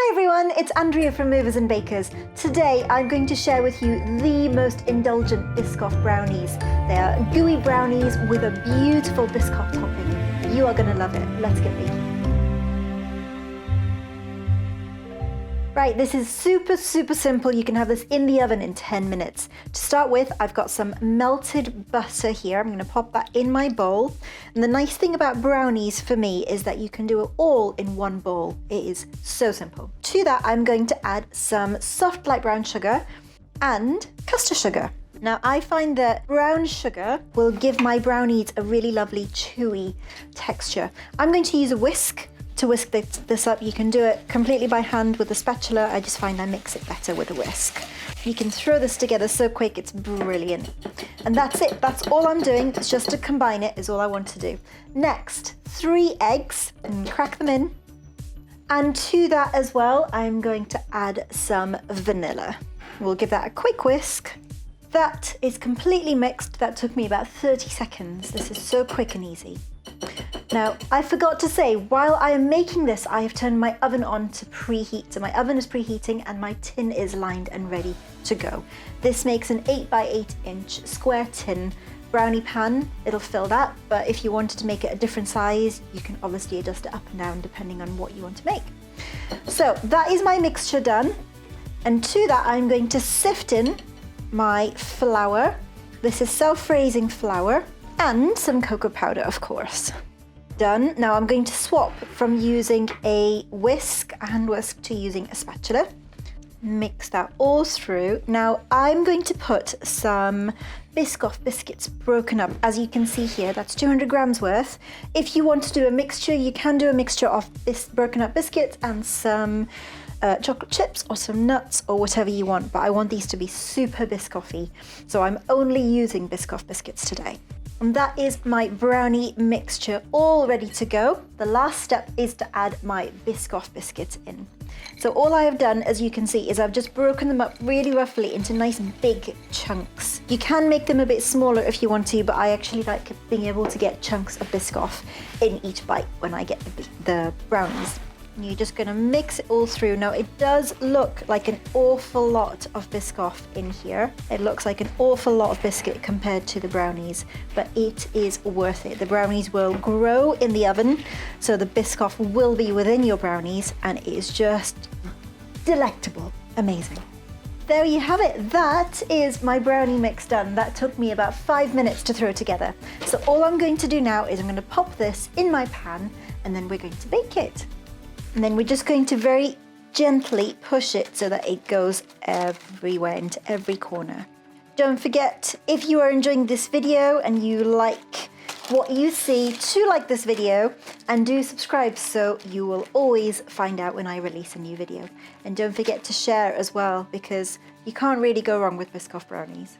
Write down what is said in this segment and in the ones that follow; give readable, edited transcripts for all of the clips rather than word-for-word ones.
Hi everyone, it's Andrea from Movers and Bakers. Today I'm going to share with you the most indulgent Biscoff brownies. They are gooey brownies with a beautiful Biscoff topping. You are going to love it. Let's get baking. Right, this is super simple. You can have this in the oven in 10 minutes. To start with, I've got some melted butter here. I'm going to pop that in my bowl. And the nice thing about brownies for me is that you can do it all in one bowl. It is so simple. To that, I'm going to add some soft light brown sugar and custard sugar. Now, I find that brown sugar will give my brownies a really lovely chewy texture. I'm going to use a whisk to whisk this up. You can do it completely by hand with a spatula. I just find I mix it better with a whisk. You can throw this together so quick, it's brilliant. And that's it, that's all I'm doing. It's just to combine it is all I want to do. Next, 3 eggs, and crack them in. And to that as well, I'm going to add some vanilla. We'll give that a quick whisk. That is completely mixed. That took me about 30 seconds. This is so quick and easy. Now, I forgot to say, while I am making this, I have turned my oven on to preheat. So my oven is preheating and my tin is lined and ready to go. This makes an 8 by 8 inch square tin brownie pan. It'll fill that, but if you wanted to make it a different size, you can obviously adjust it up and down depending on what you want to make. So that is my mixture done. And to that, I'm going to sift in my flour. This is self-raising flour and some cocoa powder, of course. Done. Now I'm going to swap from using a hand whisk to using a spatula. Mix that all through. Now I'm going to put some Biscoff biscuits broken up. As you can see here, that's 200 grams worth. If you want to do a mixture, you can do a mixture of this broken up biscuits and some chocolate chips or some nuts or whatever you want, but I want these to be super Biscoffy, so I'm only using Biscoff biscuits today. And that is my brownie mixture all ready to go. The last step is to add my Biscoff biscuits in. So all I have done, as you can see, is I've just broken them up really roughly into nice big chunks. You can make them a bit smaller if you want to, but I actually like being able to get chunks of Biscoff in each bite when I get the brownies. And you're just going to mix it all through. Now it does look like an awful lot of Biscoff in here. It looks like an awful lot of biscuit compared to the brownies, but it is worth it. The brownies will grow in the oven, so the Biscoff will be within your brownies, and it is just delectable. Amazing. There you have it. That is my brownie mix done. That took me about 5 minutes to throw together. So all I'm going to do now is I'm going to pop this in my pan, and then we're going to bake it. And then we're just going to very gently push it so that it goes everywhere, into every corner. Don't forget, if you are enjoying this video and you like what you see, to like this video and do subscribe so you will always find out when I release a new video. And don't forget to share as well, because you can't really go wrong with Biscoff brownies.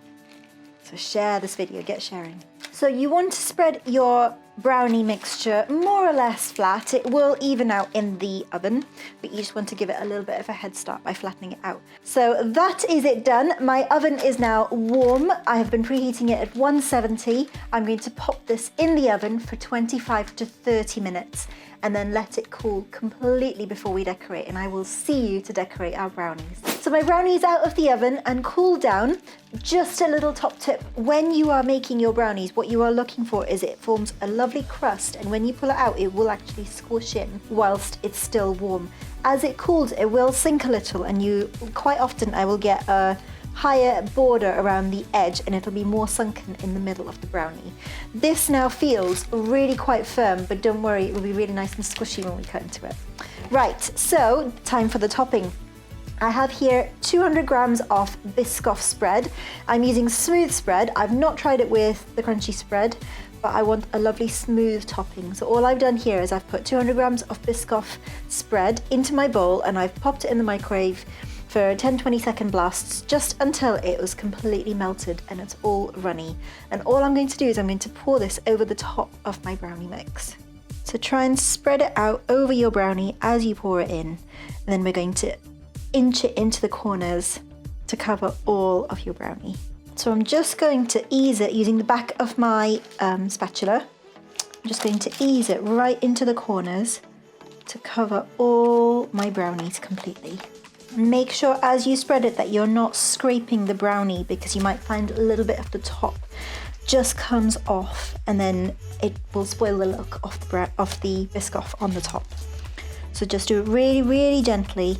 So share this video, get sharing. So you want to spread your brownie mixture more or less flat. It will even out in the oven, but you just want to give it a little bit of a head start by flattening it out. So that is it done. My oven is now warm. I have been preheating it at 170. I'm going to pop this in the oven for 25 to 30 minutes and then let it cool completely before we decorate, and I will see you to decorate our brownies. So my brownie is out of the oven and cooled down. Just a little top tip, when you are making your brownies, what you are looking for is it forms a lovely crust, and when you pull it out, it will actually squish in whilst it's still warm. As it cools, it will sink a little, and quite often I will get a higher border around the edge and it'll be more sunken in the middle of the brownie. This now feels really quite firm, but don't worry, it will be really nice and squishy when we cut into it. Right, so time for the topping. I have here 200 grams of Biscoff spread. I'm using smooth spread. I've not tried it with the crunchy spread, but I want a lovely smooth topping. So all I've done here is I've put 200 grams of Biscoff spread into my bowl and I've popped it in the microwave for 10-20 second blasts, just until it was completely melted and it's all runny. And all I'm going to do is I'm going to pour this over the top of my brownie mix. So try and spread it out over your brownie as you pour it in. And then we're going to inch it into the corners to cover all of your brownie. So I'm just going to ease it using the back of my spatula. I'm just going to ease it right into the corners to cover all my brownies completely. Make sure as you spread it that you're not scraping the brownie, because you might find a little bit of the top just comes off and then it will spoil the look of the Biscoff on the top. So just do it really, really gently.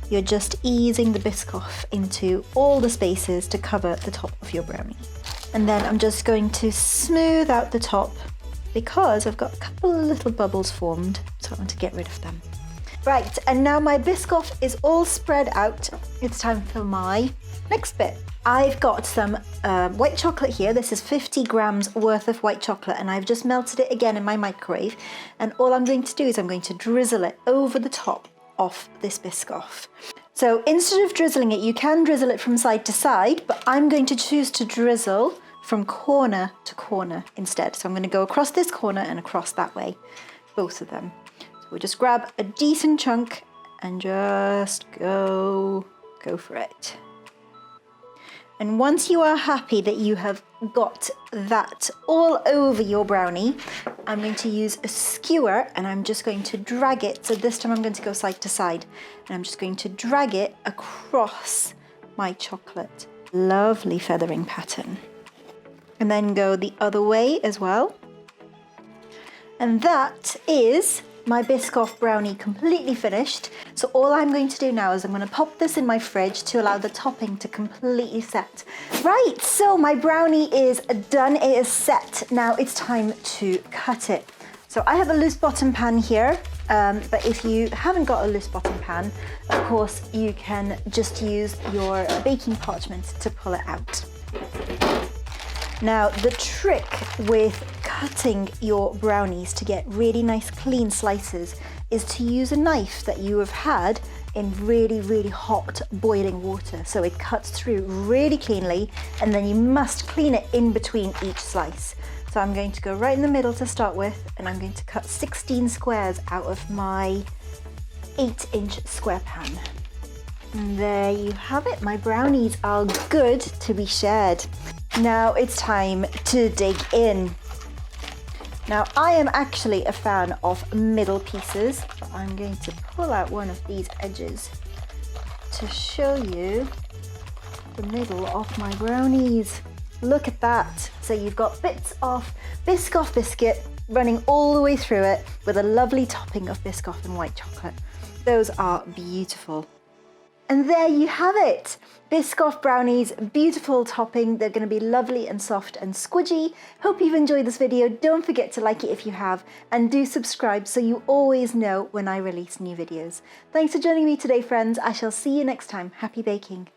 You're just easing the Biscoff into all the spaces to cover the top of your brownie. And then I'm just going to smooth out the top because I've got a couple of little bubbles formed, so I want to get rid of them. Right, and now my Biscoff is all spread out. It's time for my next bit. I've got some white chocolate here. This is 50 grams worth of white chocolate, and I've just melted it again in my microwave. And all I'm going to do is I'm going to drizzle it over the top of this Biscoff. So instead of drizzling it, you can drizzle it from side to side, but I'm going to choose to drizzle from corner to corner instead. So I'm going to go across this corner and across that way, both of them. So we'll just grab a decent chunk and just go for it. And once you are happy that you have got that all over your brownie, I'm going to use a skewer and I'm just going to drag it. So this time I'm going to go side to side and I'm just going to drag it across my chocolate. Lovely feathering pattern. And then go the other way as well. And that is my Biscoff brownie completely finished. So all I'm going to do now is I'm going to pop this in my fridge to allow the topping to completely set. Right, so my brownie is done, it is set. Now it's time to cut it. So I have a loose bottom pan here, but if you haven't got a loose bottom pan, of course you can just use your baking parchment to pull it out. Now the trick with cutting your brownies to get really nice clean slices is to use a knife that you have had in really, really hot boiling water. So it cuts through really cleanly, and then you must clean it in between each slice. So I'm going to go right in the middle to start with, and I'm going to cut 16 squares out of my 8-inch square pan. And there you have it. My brownies are good to be shared. Now it's time to dig in. Now I am actually a fan of middle pieces, so I'm going to pull out one of these edges to show you the middle of my brownies. Look at that. So you've got bits of Biscoff biscuit running all the way through it with a lovely topping of Biscoff and white chocolate. Those are beautiful. And there you have it, Biscoff brownies, beautiful topping. They're going to be lovely and soft and squidgy. Hope you've enjoyed this video. Don't forget to like it if you have, and do subscribe so you always know when I release new videos. Thanks for joining me today, friends. I shall see you next time. Happy baking.